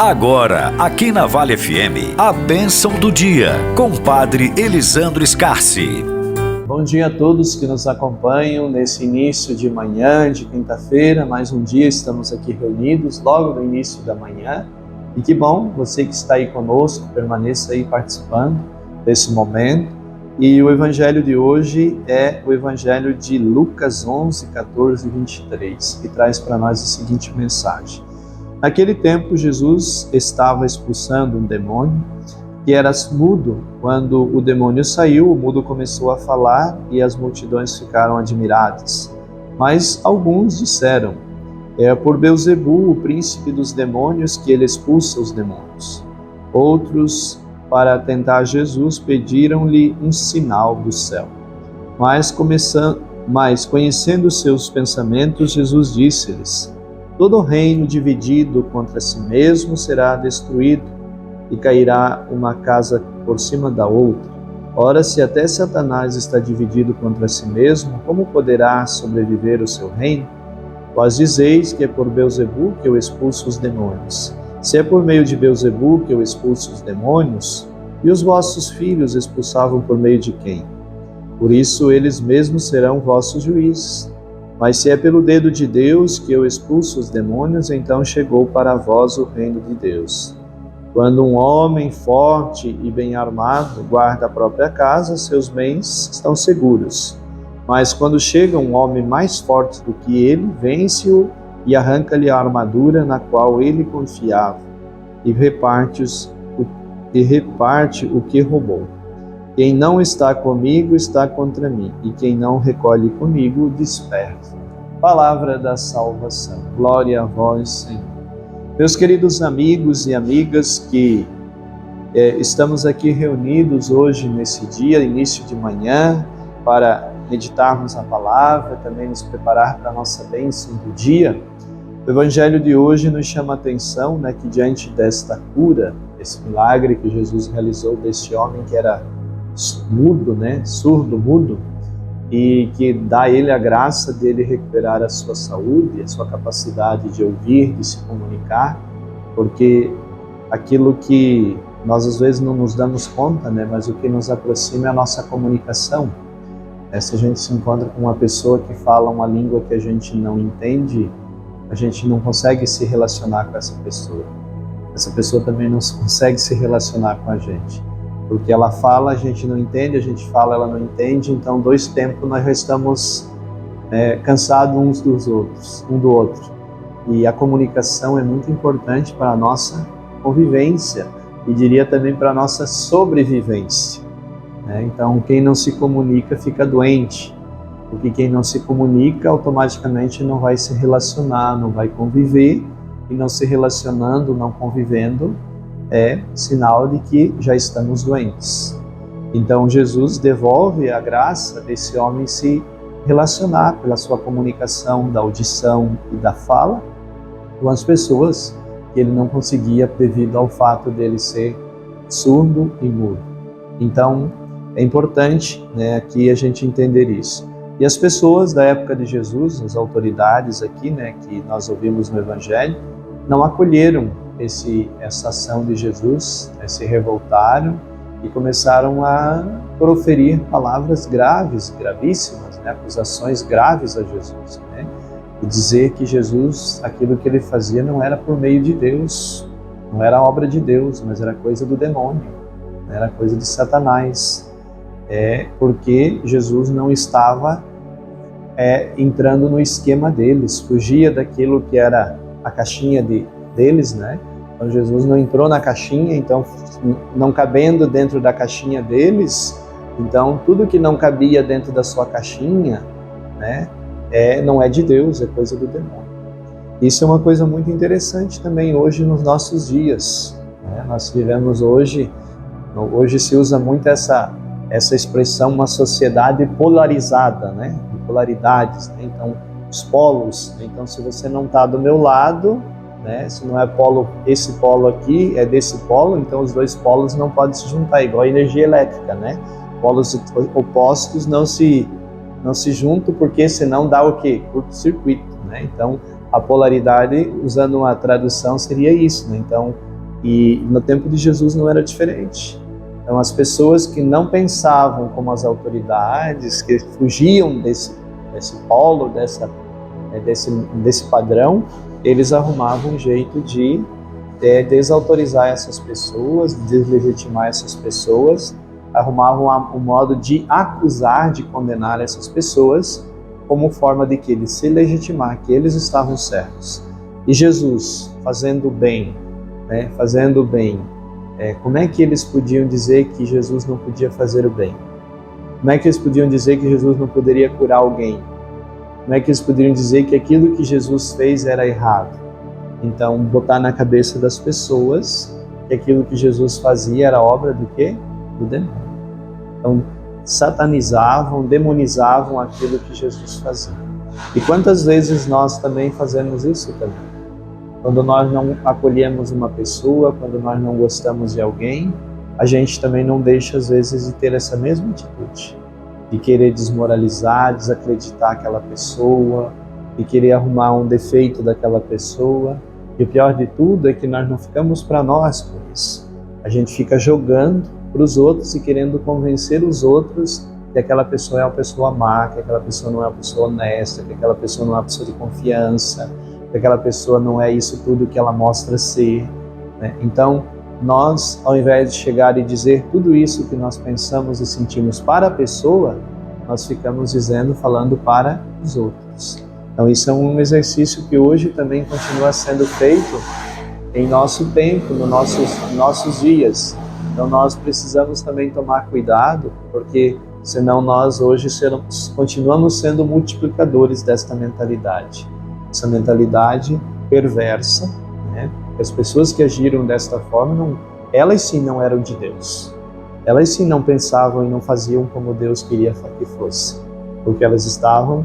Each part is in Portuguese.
Agora, aqui na Vale FM, a bênção do dia, com o Padre Elisandro Scarsi. Bom dia a todos que nos acompanham nesse início de manhã, de quinta-feira. Mais um dia estamos aqui reunidos, logo no início da manhã. E que bom, você que está aí conosco, permaneça aí participando desse momento. E o evangelho de hoje é o evangelho de Lucas 11, 14 e 23, que traz para nós a seguinte mensagem. Naquele tempo, Jesus estava expulsando um demônio que era mudo. Quando o demônio saiu, o mudo começou a falar e as multidões ficaram admiradas. Mas alguns disseram, é por Beelzebul, o príncipe dos demônios, que ele expulsa os demônios. Outros, para tentar Jesus, pediram-lhe um sinal do céu. Mas conhecendo seus pensamentos, Jesus disse-lhes, todo reino dividido contra si mesmo será destruído, e cairá uma casa por cima da outra. Ora, se até Satanás está dividido contra si mesmo, como poderá sobreviver o seu reino? Vós dizeis que é por Beelzebul que eu expulso os demônios. Se é por meio de Beelzebul que eu expulso os demônios, e os vossos filhos expulsavam por meio de quem? Por isso eles mesmos serão vossos juízes. Mas se é pelo dedo de Deus que eu expulso os demônios, então chegou para vós o reino de Deus. Quando um homem forte e bem armado guarda a própria casa, seus bens estão seguros. Mas quando chega um homem mais forte do que ele, vence-o e arranca-lhe a armadura na qual ele confiava, e reparte o que roubou. Quem não está comigo está contra mim, e quem não recolhe comigo dispersa. Palavra da salvação. Glória a vós, Senhor. Meus queridos amigos e amigas que estamos aqui reunidos hoje nesse dia, início de manhã, para meditarmos a palavra, também nos preparar para a nossa bênção do dia. O Evangelho de hoje nos chama a atenção, que diante desta cura, esse milagre que Jesus realizou deste homem que era mudo, surdo, mudo, e que dá a ele a graça dele recuperar a sua saúde, a sua capacidade de ouvir, de se comunicar, porque aquilo que nós às vezes não nos damos conta, mas o que nos aproxima é a nossa comunicação. Se a gente se encontra com uma pessoa que fala uma língua que a gente não entende, a gente não consegue se relacionar com essa pessoa. Essa pessoa também não consegue se relacionar com a gente. Porque ela fala, a gente não entende, a gente fala, ela não entende, então dois tempos nós já estamos cansados um do outro. E a comunicação é muito importante para a nossa convivência e diria também para a nossa sobrevivência. Então quem não se comunica fica doente, porque quem não se comunica automaticamente não vai se relacionar, não vai conviver, e não se relacionando, não convivendo, é sinal de que já estamos doentes. Então Jesus devolve a graça desse homem se relacionar pela sua comunicação, da audição e da fala com as pessoas que ele não conseguia devido ao fato dele ser surdo e mudo. Então é importante aqui a gente entender isso. E as pessoas da época de Jesus, as autoridades aqui, que nós ouvimos no Evangelho, não acolheram essa ação de Jesus, se revoltaram e começaram a proferir palavras graves, gravíssimas, acusações graves a Jesus, e dizer que Jesus, aquilo que ele fazia não era por meio de Deus, não era obra de Deus, mas era coisa do demônio, era coisa de Satanás, porque Jesus não estava entrando no esquema deles, fugia daquilo que era a caixinha deles, Então Jesus não entrou na caixinha, então não cabendo dentro da caixinha deles, então tudo que não cabia dentro da sua caixinha, não é de Deus, é coisa do demônio. Isso é uma coisa muito interessante também hoje nos nossos dias. Nós vivemos hoje se usa muito essa expressão, uma sociedade polarizada, de polaridades, Então os polos, então se você não está do meu lado, se não é polo, esse polo aqui é desse polo, então os dois polos não podem se juntar, igual a energia elétrica, Polos opostos não se juntam, porque senão dá o quê? Curto-circuito, Então a polaridade, usando uma tradução, seria isso, Então E no tempo de Jesus não era diferente. Então as pessoas que não pensavam como as autoridades, que fugiam desse polo, desse padrão, eles arrumavam um jeito de desautorizar essas pessoas, deslegitimar essas pessoas, arrumavam um modo de acusar, de condenar essas pessoas, como forma de que eles se legitimar, que eles estavam certos. E Jesus, fazendo bem, como é que eles podiam dizer que Jesus não podia fazer o bem? Como é que eles podiam dizer que Jesus não poderia curar alguém? Como é que eles poderiam dizer que aquilo que Jesus fez era errado? Então, botar na cabeça das pessoas que aquilo que Jesus fazia era obra do quê? Do demônio. Então, satanizavam, demonizavam aquilo que Jesus fazia. E quantas vezes nós também fazemos isso também? Quando nós não acolhemos uma pessoa, quando nós não gostamos de alguém, a gente também não deixa, às vezes, de ter essa mesma atitude, de querer desmoralizar, desacreditar aquela pessoa, de querer arrumar um defeito daquela pessoa. E o pior de tudo é que nós não ficamos para nós por isso. A gente fica jogando para os outros e querendo convencer os outros que aquela pessoa é uma pessoa má, que aquela pessoa não é uma pessoa honesta, que aquela pessoa não é uma pessoa de confiança, que aquela pessoa não é isso tudo que ela mostra ser, né? Então, nós, ao invés de chegar e dizer tudo isso que nós pensamos e sentimos para a pessoa, nós ficamos falando para os outros. Então, isso é um exercício que hoje também continua sendo feito em nosso tempo, nos nossos dias. Então, nós precisamos também tomar cuidado, porque senão nós hoje continuamos sendo multiplicadores desta mentalidade. Essa mentalidade perversa, né? As pessoas que agiram desta forma, elas sim não eram de Deus. Elas sim não pensavam e não faziam como Deus queria que fosse. Porque elas estavam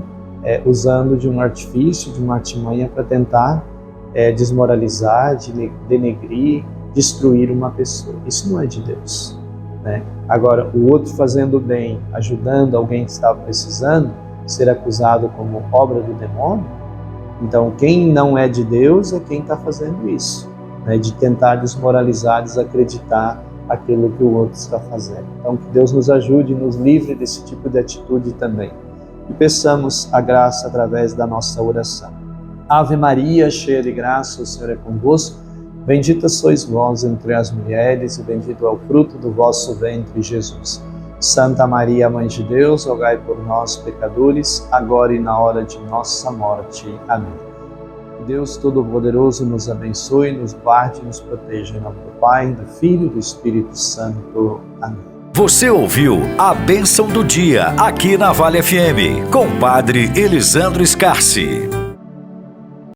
usando de um artifício, de uma artimanha para tentar desmoralizar, denegrir, destruir uma pessoa. Isso não é de Deus, né? Agora, o outro fazendo bem, ajudando alguém que estava precisando, ser acusado como obra do demônio. Então, quem não é de Deus é quem está fazendo isso, né? De tentar desmoralizar, desacreditar aquilo que o outro está fazendo. Então, que Deus nos ajude e nos livre desse tipo de atitude também. E peçamos a graça através da nossa oração. Ave Maria, cheia de graça, o Senhor é convosco. Bendita sois vós entre as mulheres e bendito é o fruto do vosso ventre, Jesus. Santa Maria, Mãe de Deus, rogai por nós, pecadores, agora e na hora de nossa morte. Amém. Deus Todo-Poderoso nos abençoe, nos guarde e nos proteja. Em nome do Pai, do Filho e do Espírito Santo. Amém. Você ouviu a Bênção do Dia aqui na Vale FM, com o Padre Elisandro Scarsi.